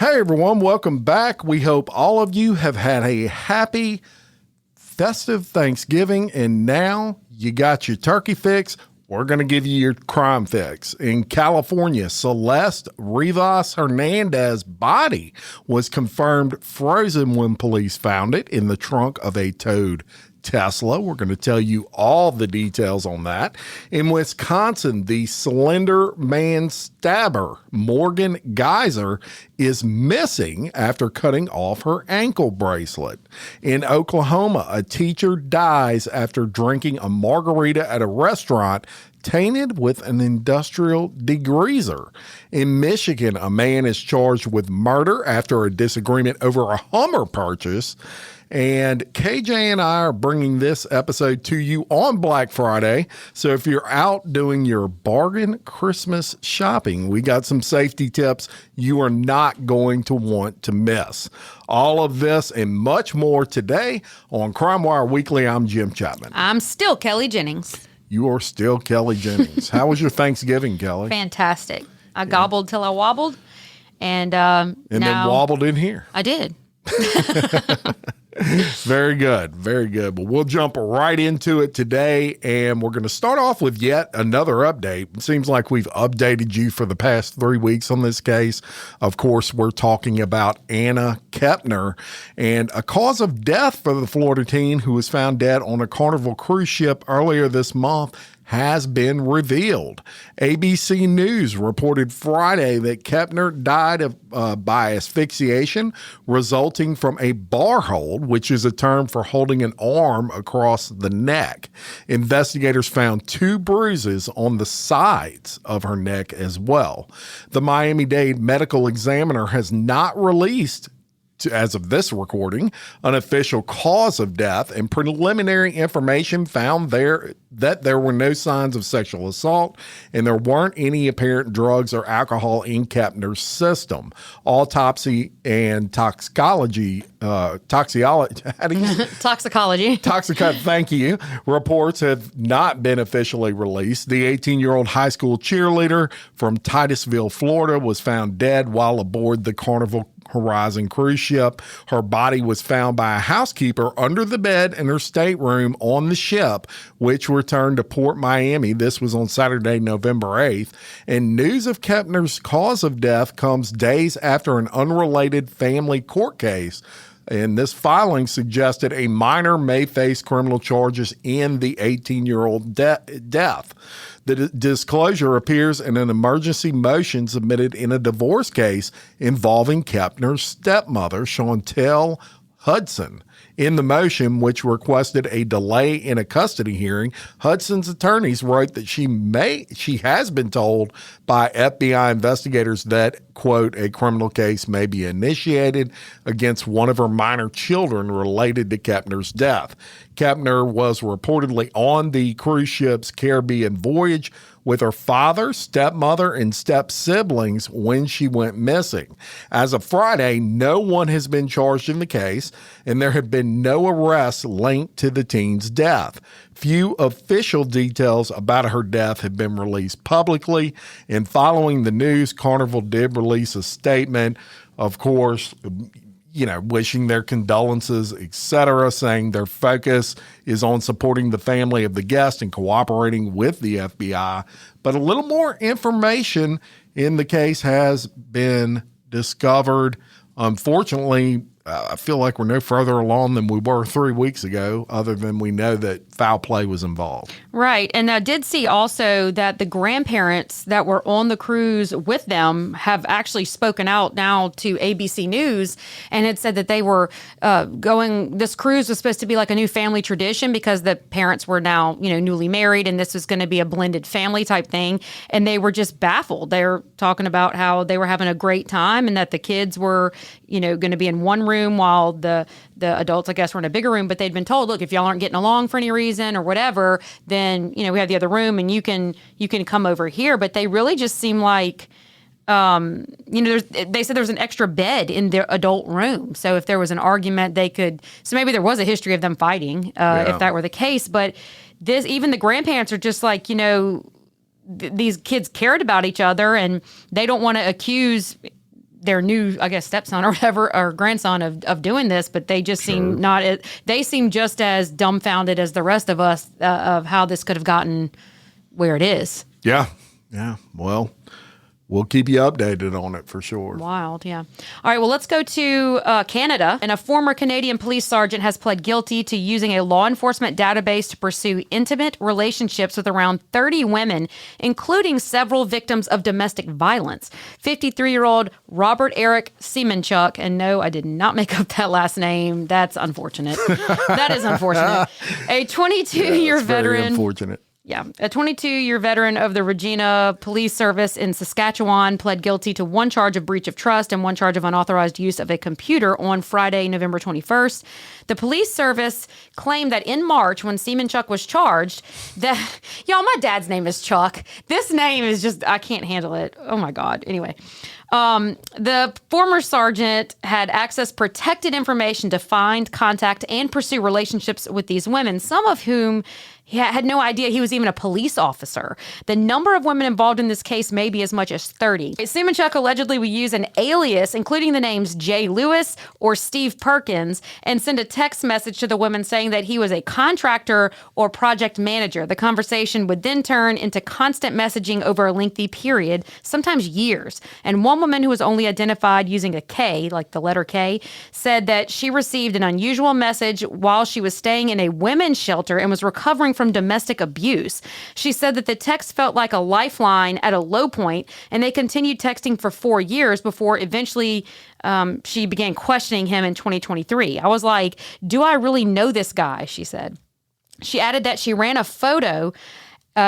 Hey everyone, welcome back. We hope all of you have had a happy, festive Thanksgiving, and now you got your turkey fix. We're going to give you your crime fix. In California, Celeste Rivas Hernandez's body was confirmed frozen when police found it in the trunk of a towed Tesla. We're going to tell you all the details on that. In Wisconsin, the Slender-Man stabber, Morgan Geyser, is missing after cutting off her ankle bracelet. In Oklahoma, a teacher dies after drinking a margarita at a restaurant tainted with an industrial degreaser. In Michigan, a man is charged with murder after a disagreement over a Hummer purchase. And KJ and I are bringing this episode to you on Black Friday. So if you're out doing your bargain Christmas shopping, we got some safety tips you are not going to want to miss. All of this and much more today on Crime Wire Weekly. I'm Jim Chapman. I'm still Kelly Jennings. You are still Kelly Jennings. How was your Thanksgiving, Kelly? Fantastic. I gobbled till I wobbled. And then wobbled in here. I did. Very good. Very good. But we'll jump right into it today, and we're going to start off with yet another update. It seems like we've updated you for the past 3 weeks on this case. Of course, we're talking about Anna Kepner and a cause of death for the Florida teen who was found dead on a Carnival cruise ship earlier this month has been revealed. ABC News reported Friday that Kepner died by asphyxiation resulting from a bar hold, which is a term for holding an arm across the neck. Investigators found 2 bruises on the sides of her neck as well. The Miami-Dade medical examiner has not released, as of this recording, an official cause of death, and preliminary information found that there were no signs of sexual assault and there weren't any apparent drugs or alcohol in Kepner's system. Autopsy and toxicology, thank you, reports have not been officially released. The 18-year-old high school cheerleader from Titusville, Florida, was found dead while aboard the Carnival Horizon cruise ship. Her body was found by a housekeeper under the bed in her stateroom on the ship, which returned to Port Miami. This was on Saturday, November 8th. And news of Kepner's cause of death comes days after an unrelated family court case. And this filing suggested a minor may face criminal charges in the 18-year-old death. The disclosure appears in an emergency motion submitted in a divorce case involving Kepner's stepmother, Chantel Hudson. In the motion, which requested a delay in a custody hearing, Hudson's attorneys wrote that she has been told by FBI investigators that, quote, a criminal case may be initiated against one of her minor children related to Kepner's death. Kepner was reportedly on the cruise ship's Caribbean voyage with her father, stepmother, and step-siblings when she went missing. As of Friday, no one has been charged in the case, and there have been no arrests linked to the teen's death. Few official details about her death have been released publicly, and following the news, Carnival did release a statement, of course, wishing their condolences, etc., saying their focus is on supporting the family of the guest and cooperating with the FBI. But a little more information in the case has been discovered. Unfortunately, I feel like we're no further along than we were 3 weeks ago, other than we know that foul play was involved. Right. And I did see also that the grandparents that were on the cruise with them have actually spoken out now to ABC News and had said that they were this cruise was supposed to be like a new family tradition because the parents were now, newly married, and this was going to be a blended family type thing. And they were just baffled. They're talking about how they were having a great time and that the kids were, going to be in one room while the adults, I guess, were in a bigger room. But they'd been told, look, if y'all aren't getting along for any reason or whatever, then, we have the other room and you can come over here. But they really just seem like, they said there was an extra bed in their adult room. So if there was an argument, so maybe there was a history of them fighting, if that were the case. But even the grandparents are just like, these kids cared about each other and they don't want to accuse their new, I guess, stepson or whatever, or grandson of doing this, but they just seem they seem just as dumbfounded as the rest of us of how this could have gotten where it is. Yeah. Well, we'll keep you updated on it for sure. Wild, yeah. All right, well, let's go to Canada. And a former Canadian police sergeant has pled guilty to using a law enforcement database to pursue intimate relationships with around 30 women, including several victims of domestic violence. 53-year-old Robert Eric Semenchuk, and no, I did not make up that last name. That's unfortunate. That is unfortunate. A 22-year veteran. Very unfortunate. Yeah. A 22-year veteran of the Regina Police Service in Saskatchewan pled guilty to one charge of breach of trust and one charge of unauthorized use of a computer on Friday, November 21st. The police service claimed that in March, when Semenchuk was charged, that, y'all, my dad's name is Chuck. This name is just, I can't handle it. Oh my God. Anyway. The former sergeant had accessed protected information to find, contact, and pursue relationships with these women, some of whom he had no idea he was even a police officer. The number of women involved in this case may be as much as 30. Semenchuk allegedly would use an alias, including the names Jay Lewis or Steve Perkins, and send a text message to the women saying that he was a contractor or project manager. The conversation would then turn into constant messaging over a lengthy period, sometimes years. And one woman who was only identified using a K, like the letter K, said that she received an unusual message while she was staying in a women's shelter and was recovering from domestic abuse. She said that the text felt like a lifeline at a low point, and they continued texting for 4 years before eventually she began questioning him in 2023. I was like, do I really know this guy? She said. She added that she ran a photo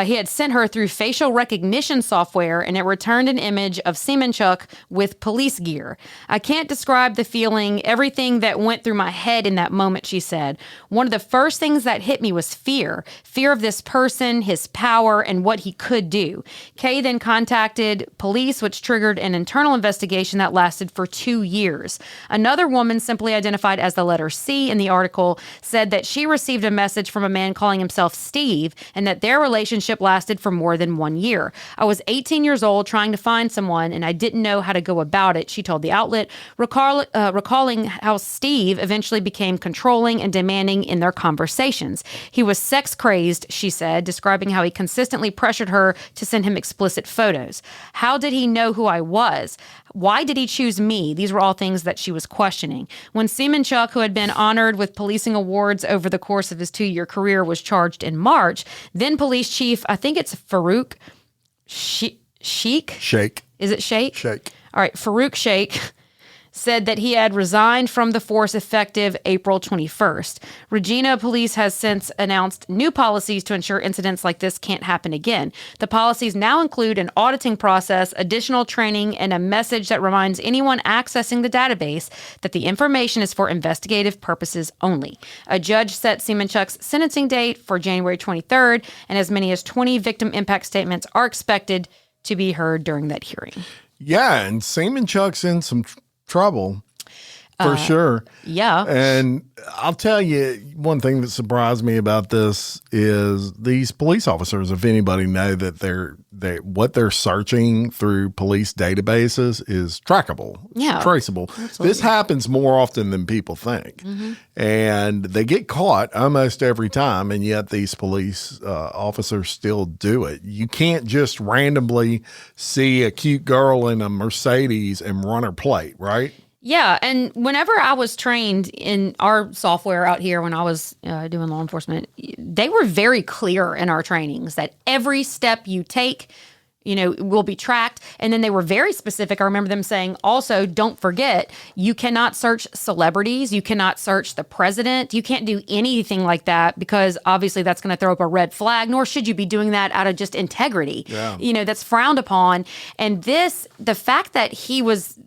he had sent her through facial recognition software, and it returned an image of Semenchuk with police gear. I can't describe the feeling, everything that went through my head in that moment, she said. One of the first things that hit me was fear of this person, his power, and what he could do. Kay then contacted police, which triggered an internal investigation that lasted for 2 years. Another woman, simply identified as the letter C in the article, said that she received a message from a man calling himself Steve, and that their relationship lasted for more than 1 year. I was 18 years old trying to find someone, and I didn't know how to go about it, she told the outlet, recalling how Steve eventually became controlling and demanding in their conversations. He was sex crazed, she said, describing how he consistently pressured her to send him explicit photos. How did he know who I was? Why did he choose me? These were all things that she was questioning. When Semenchuk, who had been honored with policing awards over the course of his 2-year career, was charged in March, then police chief, I think it's Farouk Sheikh? Is it Sheikh? Sheikh. All right, Farouk Sheikh said that he had resigned from the force effective April 21st. Regina Police has since announced new policies to ensure incidents like this can't happen again. The policies now include an auditing process, additional training, and a message that reminds anyone accessing the database that the information is for investigative purposes only. A judge set Semenchuk's sentencing date for January 23rd, and as many as 20 victim impact statements are expected to be heard during that hearing. Yeah, and Semenchuk's in some trouble for sure. Yeah. And I'll tell you, one thing that surprised me about this is these police officers, if anybody know that what they're searching through police databases is trackable. Yeah. Traceable. Absolutely. This happens more often than people think. Mm-hmm. And they get caught almost every time, and yet these police officers still do it. You can't just randomly see a cute girl in a Mercedes and run her plate, right? Yeah, and whenever I was trained in our software out here when I was doing law enforcement, they were very clear in our trainings that every step you take, will be tracked. And then they were very specific. I remember them saying, also, don't forget, you cannot search celebrities. You cannot search the president. You can't do anything like that because obviously that's going to throw up a red flag, nor should you be doing that out of just integrity. Yeah. That's frowned upon. And the fact that he was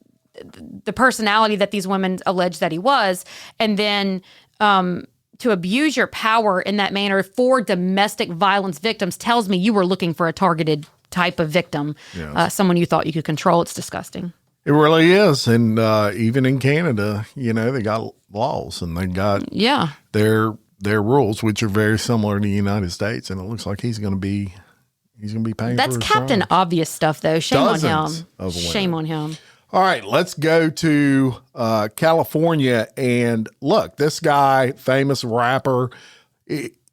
the personality that these women allege that he was, and then to abuse your power in that manner for domestic violence victims tells me you were looking for a targeted type of victim, yes. Someone you thought you could control. It's disgusting. It really is. And even in Canada, they got laws and they got their rules, which are very similar to the United States. And it looks like he's going to be paying That's for his Captain crimes. Obvious stuff, though. Shame Dozens on him. Shame on him. All right, let's go to California. And look, this guy, famous rapper,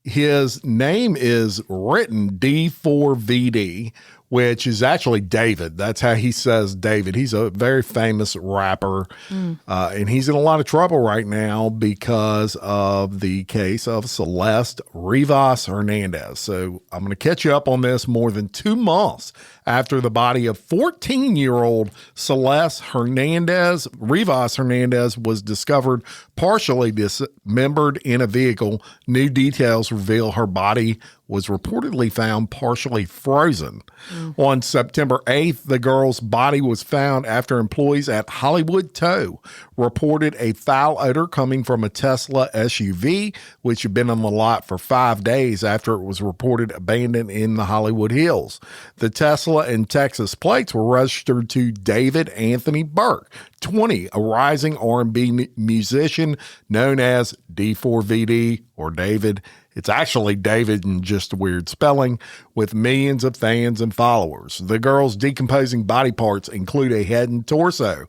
his name is written D4VD, which is actually David. That's how he says David. He's a very famous rapper, and he's in a lot of trouble right now because of the case of Celeste Rivas Hernandez. So I'm going to catch you up on this. More than 2 months after the body of 14-year-old Celeste Rivas Hernandez was discovered partially dismembered in a vehicle, new details reveal her body was reportedly found partially frozen. On September 8th, the girl's body was found after employees at Hollywood Tow reported a foul odor coming from a Tesla SUV, which had been on the lot for 5 days after it was reported abandoned in the Hollywood Hills. The Tesla and Texas plates were registered to David Anthony Burke, 20, a rising R&B musician known as D4VD or David. It's actually David in just a weird spelling, with millions of fans and followers. The girl's decomposing body parts include a head and torso,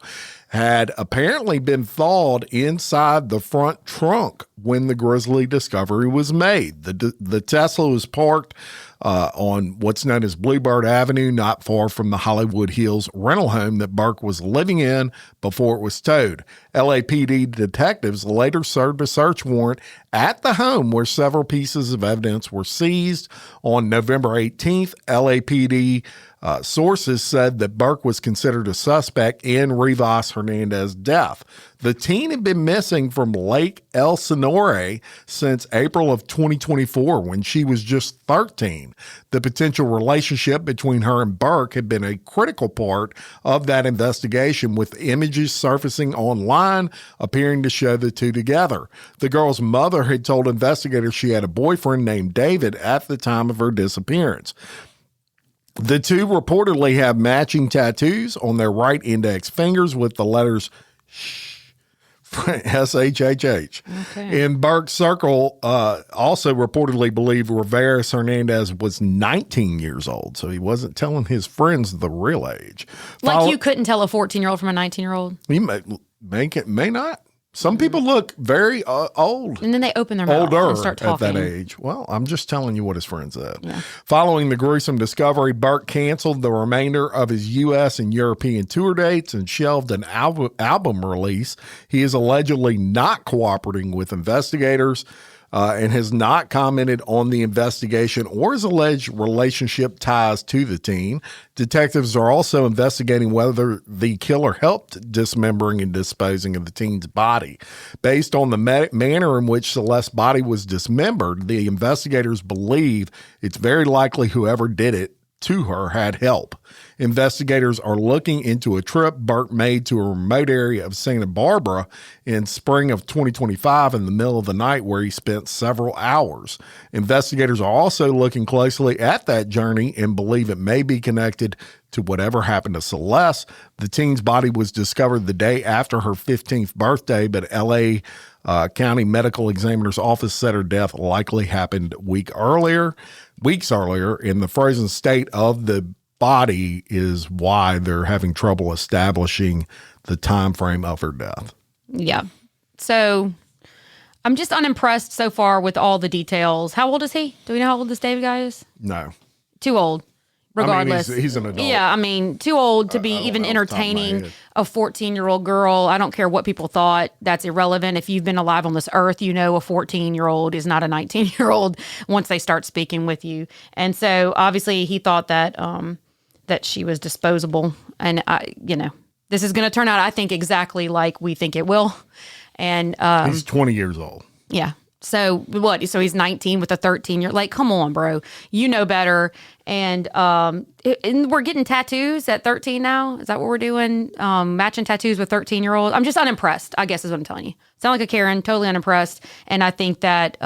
had apparently been thawed inside the front trunk when the grisly discovery was made. The Tesla was parked on what's known as Bluebird Avenue, not far from the Hollywood Hills rental home that Burke was living in before it was towed. LAPD detectives later served a search warrant at the home where several pieces of evidence were seized. On November 18th, LAPD sources said that Burke was considered a suspect in Rivas Hernandez's death. The teen had been missing from Lake El Sonore since April of 2024 when she was just 13. The potential relationship between her and Burke had been a critical part of that investigation, with images surfacing online appearing to show the two together. The girl's mother had told investigators she had a boyfriend named David at the time of her disappearance. The two reportedly have matching tattoos on their right index fingers with the letters SHHH. Okay. In Burke's circle, also reportedly believed Rivas Hernandez was 19 years old, so he wasn't telling his friends the real age. Like you couldn't tell a 14-year-old from a 19-year-old? He may not. Some people look very old. And then they open their mouth and start talking. At that age. Well, I'm just telling you what his friend said. Yeah. Following the gruesome discovery, Burke canceled the remainder of his U.S. and European tour dates and shelved an album release. He is allegedly not cooperating with investigators and has not commented on the investigation or his alleged relationship ties to the teen. Detectives are also investigating whether the killer helped dismembering and disposing of the teen's body. Based on the manner in which Celeste's body was dismembered, the investigators believe it's very likely whoever did it to her had help. Investigators are looking into a trip Burke made to a remote area of Santa Barbara in spring of 2025 in the middle of the night, where he spent several hours. Investigators are also looking closely at that journey and believe it may be connected to whatever happened to Celeste. The teen's body was discovered the day after her 15th birthday, but L.A. County Medical Examiner's Office said her death likely happened weeks earlier. In the frozen state of the body is why they're having trouble establishing the time frame of her death. Yeah. So I'm just unimpressed so far with all the details. How old is he? Do we know how old this David guy is? No. Too old. Regardless. I mean, he's an adult. Yeah, I mean, too old to be even entertaining a 14-year-old girl. I don't care what people thought. That's irrelevant. If you've been alive on this earth, you know a 14-year-old is not a 19-year-old once they start speaking with you. And so, obviously, he thought that that she was disposable. And, this is going to turn out, I think, exactly like we think it will. And he's 20 years old. Yeah. So what? So he's 19 with a 13-year. Like, come on, bro. You know better. And we're getting tattoos at 13 now. Is that what we're doing? Matching tattoos with 13-year-olds. I'm just unimpressed, I guess is what I'm telling you. Sound like a Karen, totally unimpressed. And I think that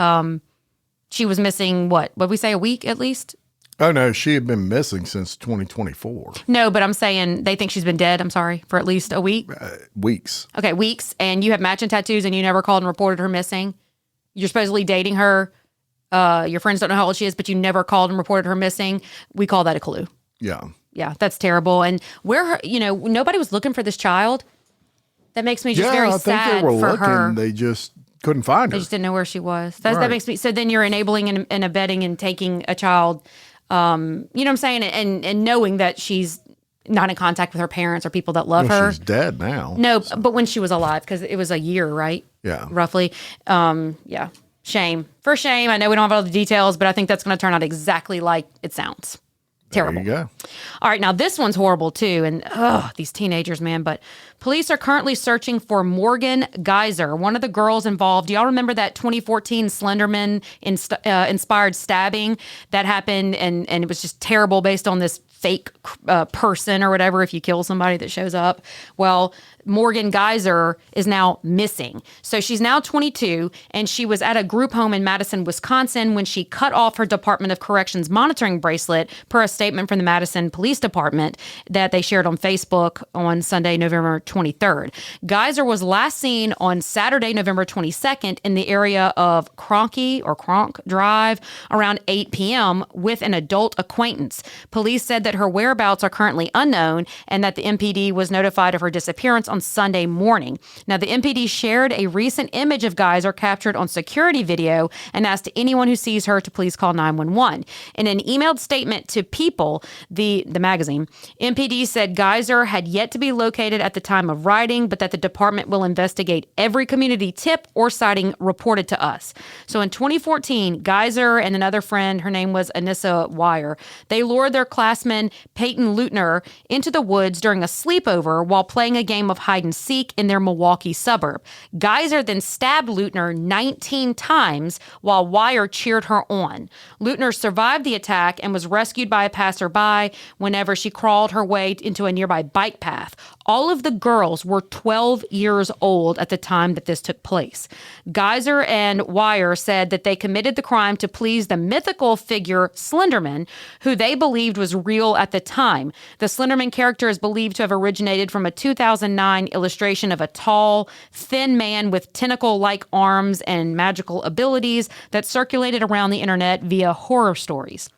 she was missing, what we say, a week at least? Oh, no, she had been missing since 2024. No, but I'm saying they think she's been dead, I'm sorry, for at least a week? Weeks. Okay, weeks. And you have matching tattoos and you never called and reported her missing? You're supposedly dating her. Your friends don't know how old she is, but you never called and reported her missing. We call that a clue. Yeah. Yeah, that's terrible. And nobody was looking for this child. That makes me just very I think sad they were for looking. her. They just couldn't find her. They just didn't know where she was. That Right. makes me. So then you're enabling and abetting and taking a child. You know what I'm saying? And knowing that she's not in contact with her parents or people that love her. She's dead now. No, but when she was alive, because it was a year, right? Yeah. Roughly. Yeah. Shame. For shame. I know we don't have all the details, but I think that's going to turn out exactly like it sounds. Terrible. There you go. All right, now this one's horrible too, and these teenagers, man. But police are currently searching for Morgan Geyser, one of the girls involved. Do y'all remember that 2014 Slender-Man inspired stabbing that happened, and it was just terrible based on this fake person or whatever, if you kill somebody that shows up. Well, Morgan Geyser is now missing. So she's now 22, and she was at a group home in Madison, Wisconsin when she cut off her Department of Corrections monitoring bracelet, per a statement from the Madison Police Department that they shared on Facebook on Sunday, November 23rd. Geyser was last seen on Saturday, November 22nd in the area of Cronk Drive around 8 p.m. with an adult acquaintance. Police said that her whereabouts are currently unknown and that the MPD was notified of her disappearance on Sunday morning. Now, the MPD shared a recent image of Geyser captured on security video and asked anyone who sees her to please call 911. In an emailed statement to People, the magazine, MPD said Geyser had yet to be located at the time of writing, but that the department will investigate every community tip or sighting reported to us. So in 2014, Geyser and another friend, her name was Anissa Wire, they lured their classman Peyton Leutner into the woods during a sleepover while playing a game of hide and seek in their Milwaukee suburb. Geyser then stabbed Leutner 19 times while Wire cheered her on. Leutner survived the attack and was rescued by a passerby whenever she crawled her way into a nearby bike path. All of the girls were 12 years old at the time that this took place. Geyser and Wire said that they committed the crime to please the mythical figure Slender-Man, who they believed was real at the time. The Slender-Man character is believed to have originated from a 2009 illustration of a tall, thin man with tentacle-like arms and magical abilities that circulated around the internet via horror stories.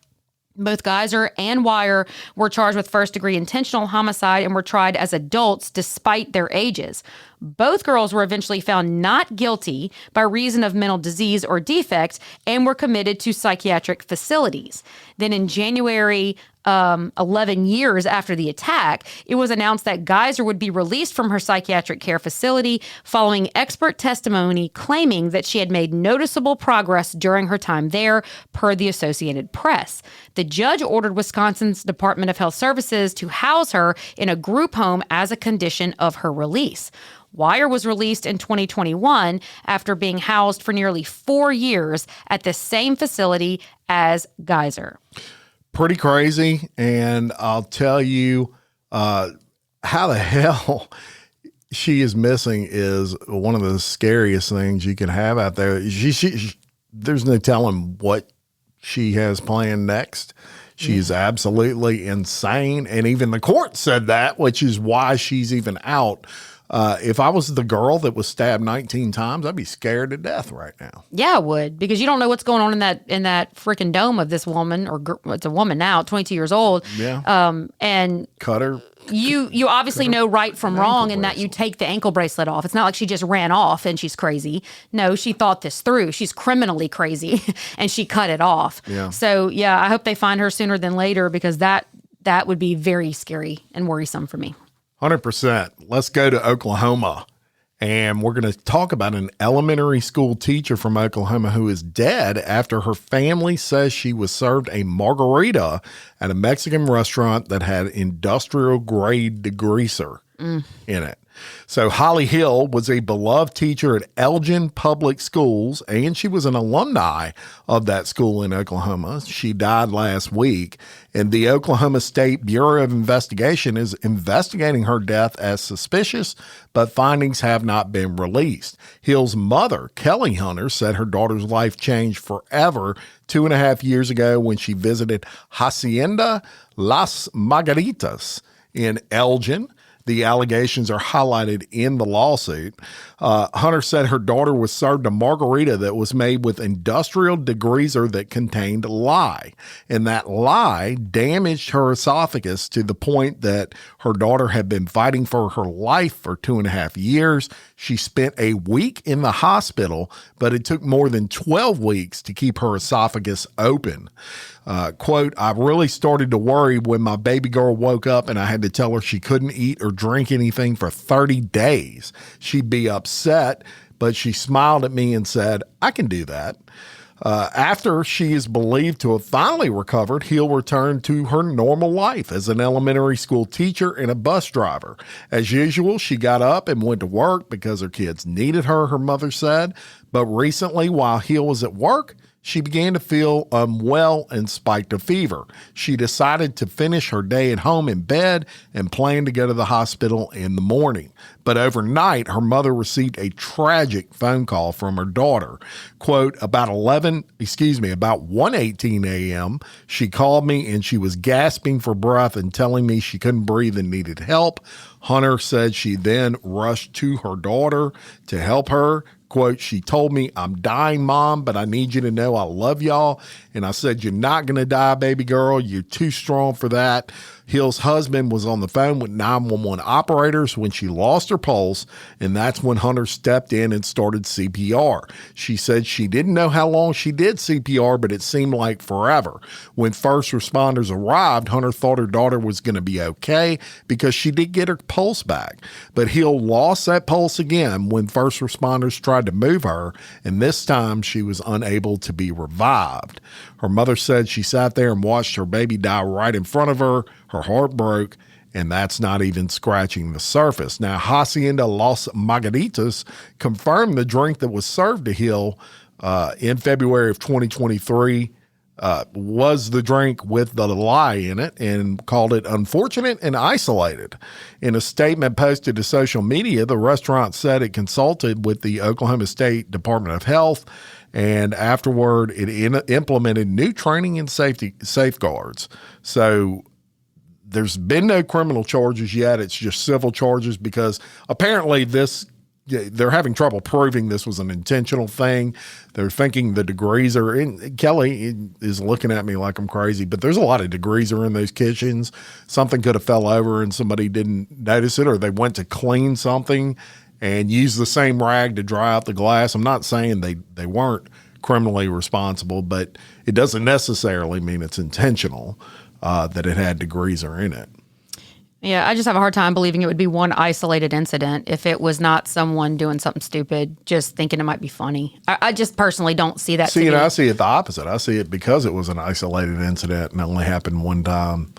Both Geyser and Wire were charged with first-degree intentional homicide and were tried as adults despite their ages. Both girls were eventually found not guilty by reason of mental disease or defect and were committed to psychiatric facilities. Then in January, 11 years after the attack, it was announced that Geyser would be released from her psychiatric care facility following expert testimony claiming that she had made noticeable progress during her time there, per the Associated Press. The judge ordered Wisconsin's Department of Health Services to house her in a group home as a condition of her release. Wire was released in 2021 after being housed for nearly 4 years at the same facility as Geyser. Pretty crazy. And I'll tell you, how the hell she is missing is one of the scariest things you can have out there. There's no telling what she has planned next. She's absolutely insane. And even the court said that, which is why she's even out. If I was the girl that was stabbed 19 times, I'd be scared to death right now. Yeah, I would, because you don't know what's going on in that freaking dome of this woman, or it's a woman now, 22 years old. Yeah. And cut her. You obviously know right from wrong in that you take the ankle bracelet off. It's not like she just ran off and she's crazy. No, she thought this through. She's criminally crazy and she cut it off. Yeah. So yeah, I hope they find her sooner than later, because that would be very scary and worrisome for me. 100%. Let's go to Oklahoma. And we're going to talk about an elementary school teacher from Oklahoma who is dead after her family says she was served a margarita at a Mexican restaurant that had industrial grade degreaser in it. So Holly Hill was a beloved teacher at Elgin Public Schools, and she was an alumni of that school in Oklahoma. She died last week, and the Oklahoma State Bureau of Investigation is investigating her death as suspicious, but findings have not been released. Hill's mother, Kelly Hunter, said her daughter's life changed forever 2.5 years ago when she visited Hacienda Las Margaritas in Elgin. The allegations are highlighted in the lawsuit. Hunter said her daughter was served a margarita that was made with industrial degreaser that contained lye, and that lye damaged her esophagus to the point that her daughter had been fighting for her life for 2.5 years. She spent a week in the hospital, but it took more than 12 weeks to keep her esophagus open. Quote, I really started to worry when my baby girl woke up and I had to tell her she couldn't eat or drink anything for 30 days. She'd be upset, but she smiled at me and said, I can do that. After she is believed to have finally recovered, Hill returned to her normal life as an elementary school teacher and a bus driver. As usual, she got up and went to work because her kids needed her, her mother said. But recently, while Hill was at work, she began to feel unwell and spiked a fever. She decided to finish her day at home in bed and planned to go to the hospital in the morning. But overnight, her mother received a tragic phone call from her daughter. Quote, about 1:18 a.m., she called me and she was gasping for breath and telling me she couldn't breathe and needed help. Hunter said she then rushed to her daughter to help her. Quote, she told me, I'm dying, Mom, but I need you to know I love y'all. And I said, you're not going to die, baby girl. You're too strong for that. Hill's husband was on the phone with 911 operators when she lost her pulse, and that's when Hunter stepped in and started CPR. She said she didn't know how long she did CPR, but it seemed like forever. When first responders arrived, Hunter thought her daughter was going to be okay because she did get her pulse back. But Hill lost that pulse again when first responders tried to move her, and this time she was unable to be revived. Her mother said she sat there and watched her baby die right in front of her. Her heart broke, and that's not even scratching the surface. Now, Hacienda Las Margaritas confirmed the drink that was served to Hill in February of 2023 was the drink with the lye in it and called it unfortunate and isolated. In a statement posted to social media, the restaurant said it consulted with the Oklahoma State Department of Health, and afterward it implemented new training and safety safeguards. So there's been no criminal charges yet. It's just civil charges because apparently they're having trouble proving this was an intentional thing. They're thinking the degreaser, and Kelly is looking at me like I'm crazy, but there's a lot of degreaser in those kitchens. Something could have fell over and somebody didn't notice it, or they went to clean something and used the same rag to dry out the glass. I'm not saying they weren't criminally responsible, but it doesn't necessarily mean it's intentional that it had degreaser in it. Yeah, I just have a hard time believing it would be one isolated incident if it was not someone doing something stupid, just thinking it might be funny. I just personally don't see that. I see it the opposite. I see it because it was an isolated incident and it only happened one time.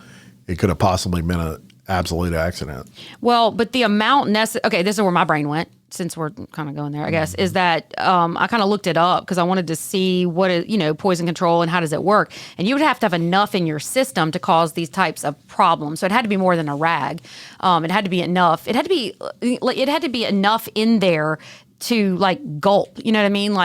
It could have possibly been an absolute accident. Well, but the amount okay, this is where my brain went, since we're kind of going there, I guess, is that I kind of looked it up because I wanted to see what is, poison control and how does it work. And you would have to have enough in your system to cause these types of problems. So it had to be more than a rag. It had to be enough. It had to be enough in there to gulp, you know what I mean?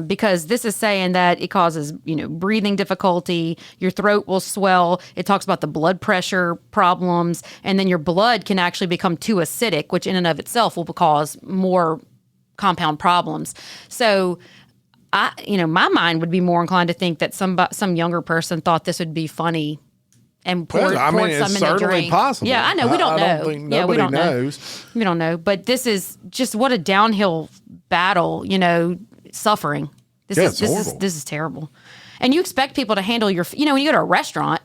Because this is saying that it causes, breathing difficulty, your throat will swell. It talks about the blood pressure problems, and then your blood can actually become too acidic, which in and of itself will cause more compound problems. So my mind would be more inclined to think that some younger person thought this would be funny and poured some in the drink. Possible. Yeah, I know. We don't know. I don't think nobody knows. We don't know. But this is just what a downhill battle, suffering. This is terrible. And you expect people to handle your, when you go to a restaurant,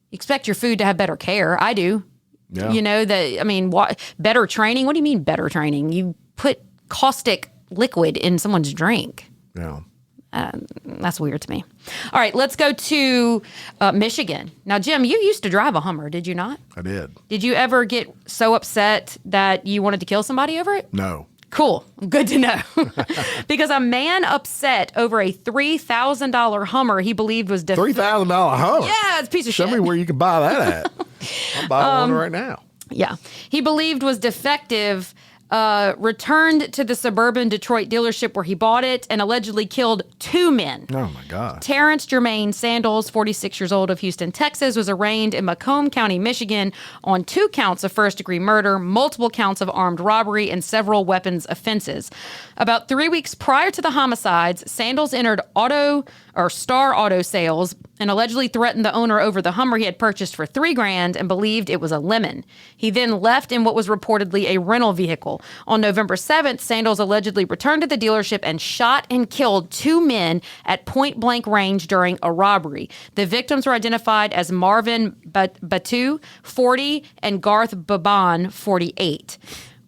you expect your food to have better care. I do. Yeah. Better training. What do you mean better training? You put caustic liquid in someone's drink. Yeah. That's weird to me. All right, let's go to Michigan. Now, Jim, you used to drive a Hummer, did you not? I did. Did you ever get so upset that you wanted to kill somebody over it? No. Cool. Good to know. Because a man upset over a $3,000 Hummer he believed was $3,000 Hummer? Yeah, it's a piece of shit. Show me where you can buy that at. I'll buy one right now. Yeah. He believed was defective returned to the suburban Detroit dealership where he bought it and allegedly killed 2 men. Oh, my God. Terrence Jermaine Sandals, 46 years old, of Houston, Texas, was arraigned in Macomb County, Michigan on 2 counts of first-degree murder, multiple counts of armed robbery, and several weapons offenses. About 3 weeks prior to the homicides, Sandals entered Star Auto Sales and allegedly threatened the owner over the Hummer he had purchased for $3,000 and believed it was a lemon. He then left in what was reportedly a rental vehicle. On November 7th, Sandals allegedly returned to the dealership and shot and killed 2 men at point-blank range during a robbery. The victims were identified as Marvin Batu, 40, and Garth Baban, 48,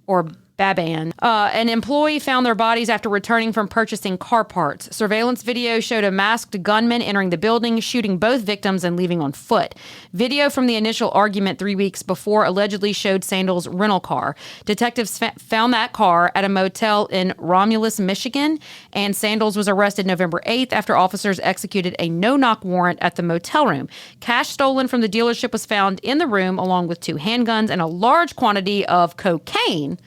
or Baban. An employee found their bodies after returning from purchasing car parts. Surveillance video showed a masked gunman entering the building, shooting both victims and leaving on foot. Video from the initial argument 3 weeks before allegedly showed Sandals' rental car. Detectives found that car at a motel in Romulus, Michigan, and Sandals was arrested November 8th after officers executed a no-knock warrant at the motel room. Cash stolen from the dealership was found in the room, along with 2 handguns and a large quantity of cocaine.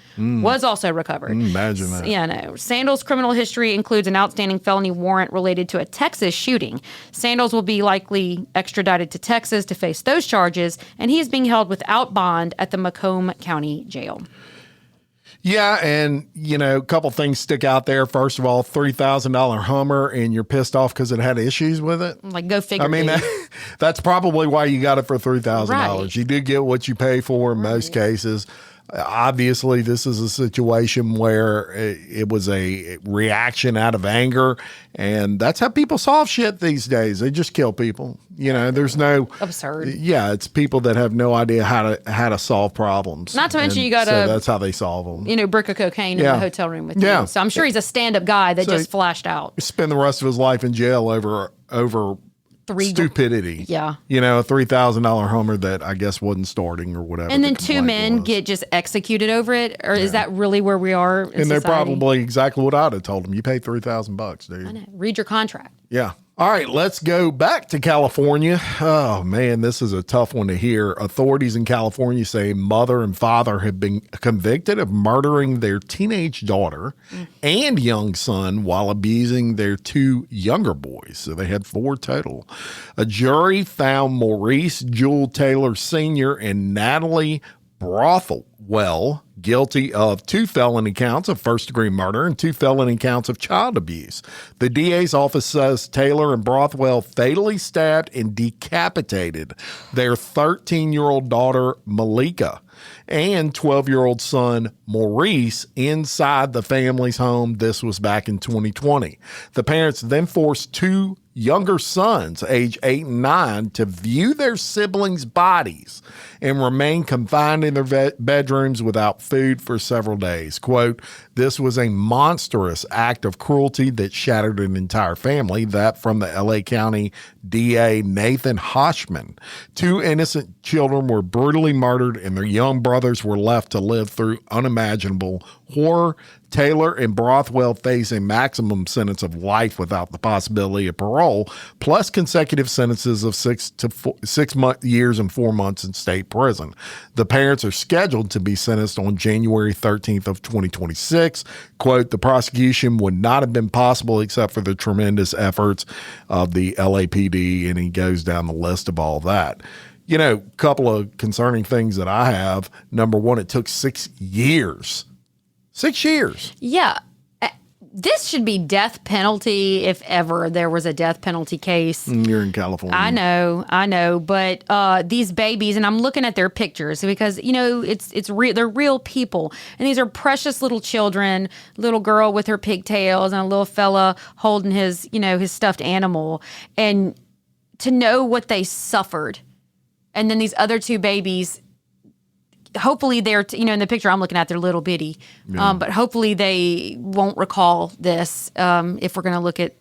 Was also recovered. Imagine that. Yeah, no. Sandals' criminal history includes an outstanding felony warrant related to a Texas shooting. Sandals will be likely extradited to Texas to face those charges, and he is being held without bond at the Macomb County Jail. Yeah, and, a couple things stick out there. First of all, $3,000 Hummer, and you're pissed off because it had issues with it. Like, go figure. I mean, that's probably why you got it for $3,000. Right. You did get what you pay for in most cases. Obviously, this is a situation where it was a reaction out of anger, and that's how people solve shit these days. They just kill people. There's no absurd. Yeah, it's people that have no idea how to solve problems. Not to mention you got so that's how they solve them. Brick of cocaine in the hotel room with you. So I'm sure he's a stand-up guy that just flashed out. Spend the rest of his life in jail over stupidity. Yeah. A $3,000 Hummer that I guess wasn't starting or whatever. And then 2 men get just executed over it? Or is that really where we are in And they're society? probably exactly what I'd have told them. You paid $3,000, dude. I know. Read your contract. Yeah. All right, let's go back to California. Oh, man, this is a tough one to hear. Authorities in California say mother and father have been convicted of murdering their teenage daughter and young son while abusing their 2 younger boys. So they had 4 total. A jury found Maurice Jewel Taylor Sr. and Natalie Brothwell guilty of 2 felony counts of first-degree murder and 2 felony counts of child abuse. The DA's office says Taylor and Brothwell fatally stabbed and decapitated their 13-year-old daughter, Malika, and 12-year-old son, Maurice, inside the family's home. This was back in 2020. The parents then forced 2 younger sons, age 8 and 9, to view their siblings' bodies and remain confined in their bedrooms without food for several days. Quote, this was a monstrous act of cruelty that shattered an entire family. That from the LA County DA Nathan Hoshman. 2 innocent children were brutally murdered and their young brothers were left to live through unimaginable horror. Taylor and Brothwell face a maximum sentence of life without the possibility of parole, plus consecutive sentences of 6 years and 4 months in state prison. The parents are scheduled to be sentenced on January 13th of 2026. Quote, the prosecution would not have been possible except for the tremendous efforts of the LAPD, and he goes down the list of all that. A couple of concerning things that I have. Number one, it took 6 years. 6 years. Yeah. This should be death penalty if ever there was a death penalty case. You're in California. I know. But these babies, and I'm looking at their pictures because, it's real. They're real people. And these are precious little children, little girl with her pigtails and a little fella holding his stuffed animal. And to know what they suffered. And then these other 2 babies, hopefully they're, in the picture I'm looking at, they're little bitty. Yeah. But hopefully they won't recall this if we're going to look at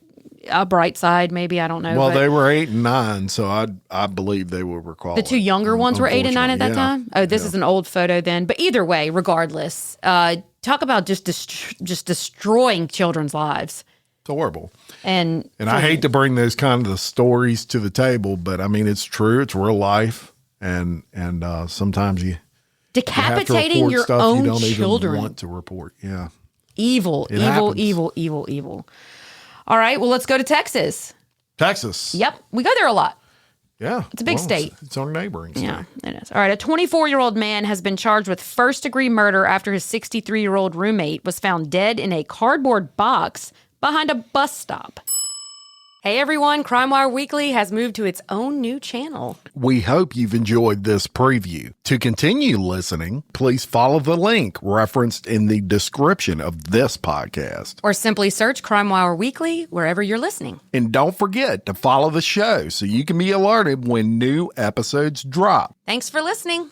a bright side, maybe. I don't know. Well, they were 8 and 9, so I believe they will recall. The 2 younger ones were 8 and 9 at that time? Oh, this is an old photo then. But either way, regardless, talk about just destroying children's lives. It's horrible. And I hate to bring those kind of stories to the table, but I mean, it's true. It's real life. And sometimes Decapitating report your stuff own you don't children. even want to report. Yeah. Evil, It evil, happens. evil, evil, evil. All right, well, let's go to Texas. Texas. Yep, we go there a lot. Yeah. It's a big state. It's our neighboring state. Yeah, it is. All right, a 24-year-old man has been charged with first-degree murder after his 63-year-old roommate was found dead in a cardboard box behind a bus stop. Hey everyone, Crime Wire Weekly has moved to its own new channel. We hope you've enjoyed this preview. To continue listening, please follow the link referenced in the description of this podcast. Or simply search Crime Wire Weekly wherever you're listening. And don't forget to follow the show so you can be alerted when new episodes drop. Thanks for listening.